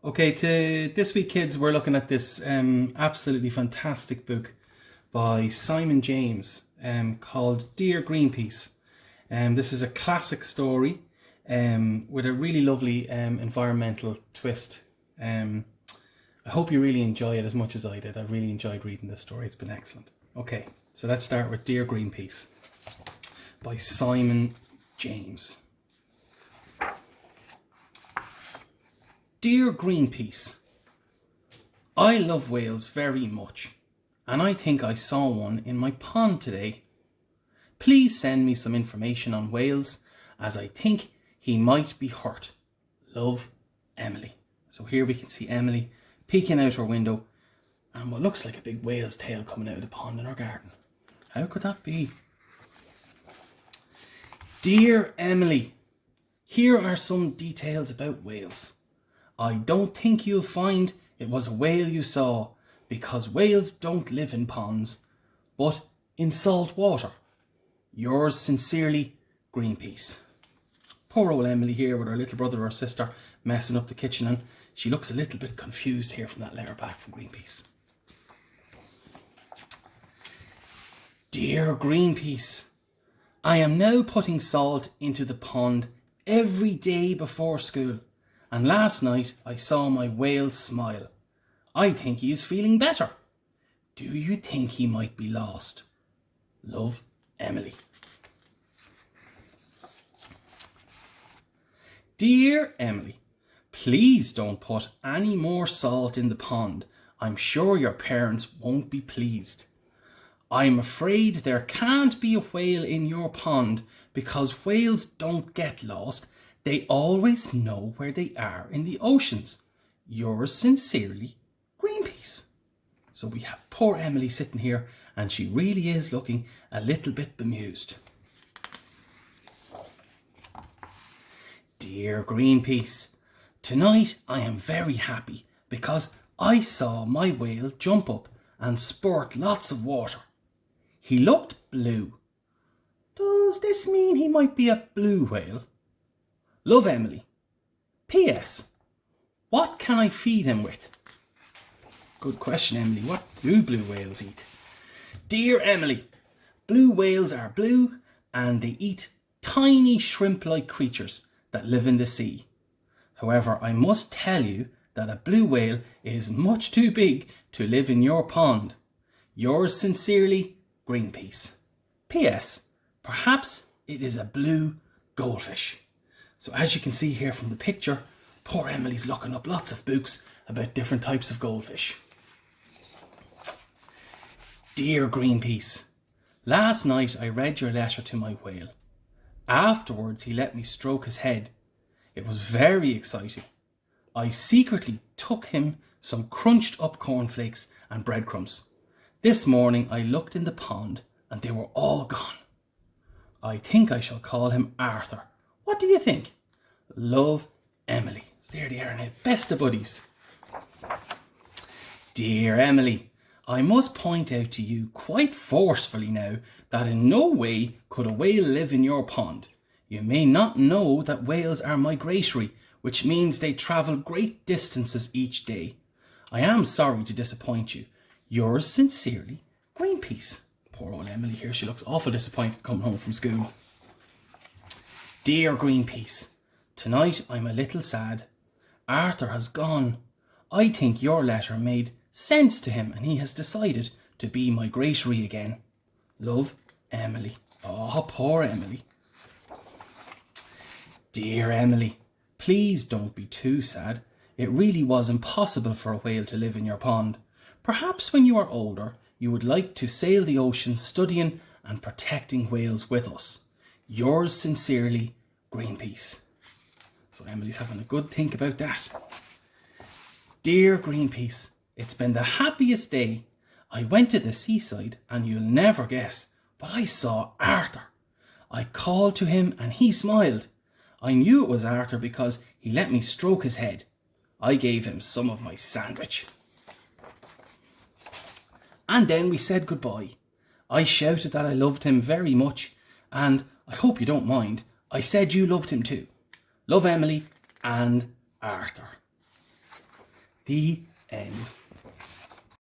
Okay, to this week, kids, we're looking at this absolutely fantastic book by Simon James called Dear Greenpeace. This is a classic story with a really lovely environmental twist. I hope you really enjoy it as much as I did. I really enjoyed reading this story. It's been excellent. Okay, so let's start with Dear Greenpeace by Simon James. Dear Greenpeace, I love whales very much, and I think I saw one in my pond today. Please send me some information on whales, as I think he might be hurt. Love, Emily. So here we can see Emily peeking out her window and what looks like a big whale's tail coming out of the pond in her garden. How could that be? Dear Emily, here are some details about whales. I don't think you'll find it was a whale you saw, because whales don't live in ponds, but in salt water. Yours sincerely, Greenpeace. Poor old Emily here with her little brother or sister messing up the kitchen, and she looks a little bit confused here from that letter back from Greenpeace. Dear Greenpeace, I am now putting salt into the pond every day before school. And last night I saw my whale smile. I think he is feeling better. Do you think he might be lost? Love, Emily. Dear Emily, please don't put any more salt in the pond. I'm sure your parents won't be pleased. I'm afraid there can't be a whale in your pond because whales don't get lost. They always know where they are in the oceans. Yours sincerely, Greenpeace. So we have poor Emily sitting here, and she really is looking a little bit bemused. Dear Greenpeace, tonight I am very happy because I saw my whale jump up and spurt lots of water. He looked blue. Does this mean he might be a blue whale? Love, Emily. P.S. What can I feed him with? Good question, Emily. What do blue whales eat? Dear Emily, blue whales are blue and they eat tiny shrimp-like creatures that live in the sea. However, I must tell you that a blue whale is much too big to live in your pond. Yours sincerely, Greenpeace. P.S. Perhaps it is a blue goldfish. So as you can see here from the picture, poor Emily's looking up lots of books about different types of goldfish. Dear Greenpeace, last night I read your letter to my whale. Afterwards he let me stroke his head. It was very exciting. I secretly took him some crunched up cornflakes and breadcrumbs. This morning I looked in the pond and they were all gone. I think I shall call him Arthur. What do you think? Love, Emily. So there they are now, best of buddies. Dear Emily, I must point out to you quite forcefully now that in no way could a whale live in your pond. You may not know that whales are migratory, which means they travel great distances each day. I am sorry to disappoint you. Yours sincerely, Greenpeace. Poor old Emily here, she looks awful disappointed coming home from school. Dear Greenpeace, tonight I'm a little sad. Arthur has gone. I think your letter made sense to him and he has decided to be migratory again. Love, Emily. Oh, poor Emily. Dear Emily, please don't be too sad. It really was impossible for a whale to live in your pond. Perhaps when you are older, you would like to sail the ocean studying and protecting whales with us. Yours sincerely, Greenpeace. So Emily's having a good think about that. Dear Greenpeace, it's been the happiest day. I went to the seaside and you'll never guess, but I saw Arthur. I called to him and he smiled. I knew it was Arthur because he let me stroke his head. I gave him some of my sandwich. And then we said goodbye. I shouted that I loved him very much, and I hope you don't mind, I said you loved him too. Love, Emily and Arthur. The end.